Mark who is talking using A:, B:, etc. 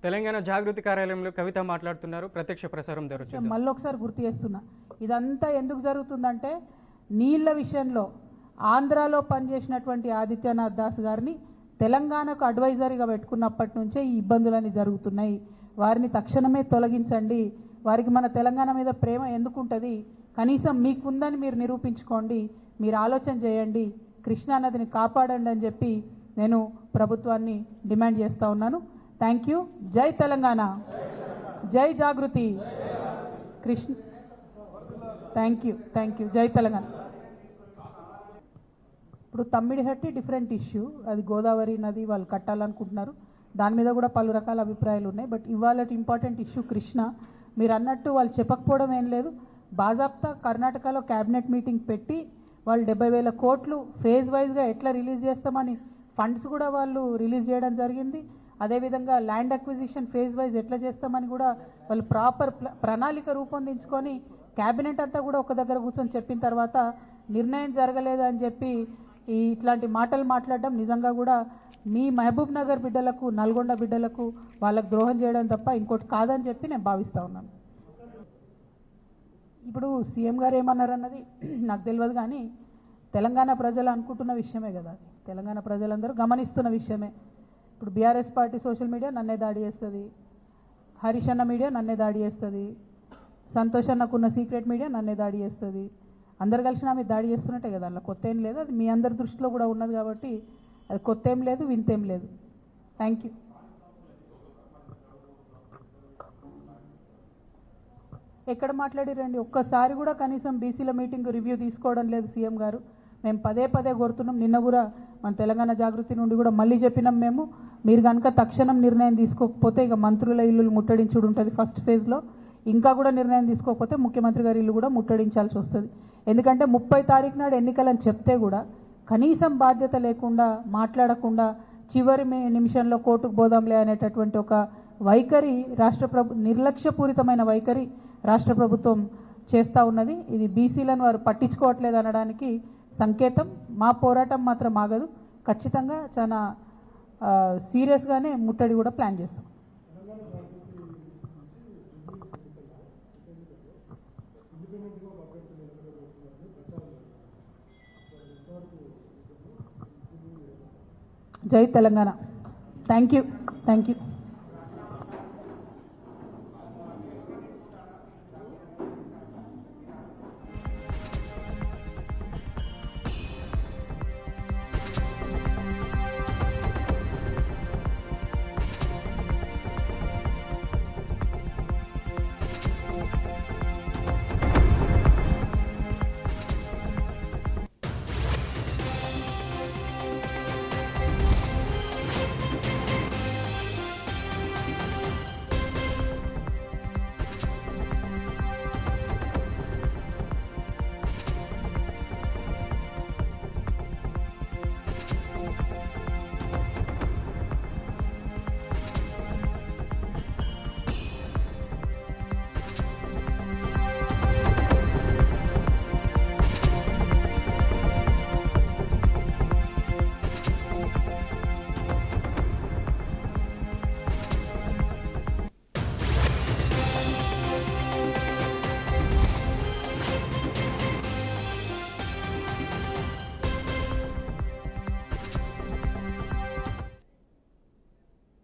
A: తెలంగాణ జాగృతి కార్యాలయంలో కవిత మాట్లాడుతున్నారు. ప్రత్యక్ష ప్రసారం జరుగుతుంది.
B: మళ్ళీ ఒకసారి గుర్తు చేస్తున్నా, ఇదంతా ఎందుకు జరుగుతుందంటే నీళ్ల విషయంలో ఆంధ్రాలో పనిచేసినటువంటి ఆదిత్యనాథ్ దాస్ గారిని తెలంగాణకు అడ్వైజరీగా పెట్టుకున్నప్పటి నుంచే ఈ ఇబ్బందులన్నీ జరుగుతున్నాయి. వారిని తక్షణమే తొలగించండి. వారికి మన తెలంగాణ మీద ప్రేమ ఎందుకుంటుంది, కనీసం మీకుందని మీరు నిరూపించుకోండి, మీరు ఆలోచన చేయండి, కృష్ణానదిని కాపాడండి అని చెప్పి నేను ప్రభుత్వాన్ని డిమాండ్ చేస్తూ ఉన్నాను. Thank you. జై తెలంగాణ, జై జాగృతి కృష్ణ. Thank you. జై తెలంగాణ. ఇప్పుడు తమ్మిడిహట్టి డిఫరెంట్ ఇష్యూ, అది గోదావరి నది వాళ్ళు కట్టాలనుకుంటున్నారు, దాని మీద కూడా పలు రకాల అభిప్రాయాలు ఉన్నాయి. బట్ ఇవాళ ఇంపార్టెంట్ ఇష్యూ కృష్ణ. మీరు అన్నట్టు వాళ్ళు చెప్పకపోవడం ఏం లేదు, బాజాప్తా కర్ణాటకలో క్యాబినెట్ మీటింగ్ పెట్టి వాళ్ళు 70,000 కోట్లు ఫేజ్ వైజ్గా ఎట్లా రిలీజ్ చేస్తామని ఫండ్స్ కూడా వాళ్ళు రిలీజ్ చేయడం జరిగింది. అదేవిధంగా ల్యాండ్ అక్విజిషన్ ఫేజ్ వైజ్ ఎట్లా చేస్తామని కూడా వాళ్ళు ప్రాపర్ ప్రణాళిక రూపొందించుకొని క్యాబినెట్ అంతా కూడా ఒక దగ్గర కూర్చొని చెప్పిన తర్వాత నిర్ణయం జరగలేదు అని చెప్పి ఇట్లాంటి మాటలు మాట్లాడడం నిజంగా కూడా మీ మహబూబ్ నగర్ బిడ్డలకు, నల్గొండ బిడ్డలకు వాళ్ళకు ద్రోహం చేయడం తప్ప ఇంకోటి కాదని చెప్పి నేను భావిస్తూ ఉన్నాను. ఇప్పుడు సీఎం గారు ఏమన్నారన్నది నాకు తెలియదు, కానీ తెలంగాణ ప్రజలు అనుకుంటున్న విషయమే కదా, అది తెలంగాణ ప్రజలందరూ గమనిస్తున్న విషయమే. ఇప్పుడు బీఆర్ఎస్ పార్టీ సోషల్ మీడియా నన్నే దాడి చేస్తుంది, హరీష్ అన్న మీడియా నన్నే దాడి చేస్తుంది, సంతోష్ అన్నకున్న సీక్రెట్ మీడియా నన్నే దాడి చేస్తుంది. అందరు కలిసి నా మీద దాడి చేస్తున్నట్టే కదా, అలా కొత్త ఏం లేదు, అది మీ అందరి దృష్టిలో కూడా ఉన్నది కాబట్టి అది కొత్త ఏం లేదు, వింతేం లేదు. Thank you. ఎక్కడ మాట్లాడిరండి, ఒక్కసారి కూడా కనీసం బీసీల మీటింగ్ రివ్యూ తీసుకోవడం లేదు సీఎం గారు. మేము పదే కోరుతున్నాం, నిన్న కూడా మన తెలంగాణ జాగృతి నుండి కూడా మళ్ళీ చెప్పినాం మేము, మీరు కనుక తక్షణం నిర్ణయం తీసుకోకపోతే ఇక మంత్రుల ఇల్లు ముట్టడించుడు ఉంటుంది ఫస్ట్ ఫేజ్లో, ఇంకా కూడా నిర్ణయం తీసుకోకపోతే ముఖ్యమంత్రి గారి ఇల్లు కూడా ముట్టడించాల్సి వస్తుంది. ఎందుకంటే 30 తారీఖు నాడు ఎన్నికలని చెప్తే కూడా కనీసం బాధ్యత లేకుండా మాట్లాడకుండా చివరి నిమిషంలో కోర్టుకు పోదాంలే అనేటటువంటి ఒక వైఖరి నిర్లక్ష్యపూరితమైన వైఖరి రాష్ట్ర ప్రభుత్వం చేస్తూ ఉన్నది. ఇది బీసీలను వారు పట్టించుకోవట్లేదు అనడానికి సంకేతం. మా పోరాటం మాత్రం ఆగదు, ఖచ్చితంగా చాలా సీరియస్గానే ముట్టడి కూడా ప్లాన్ చేస్తాం. జై తెలంగాణ. Thank you.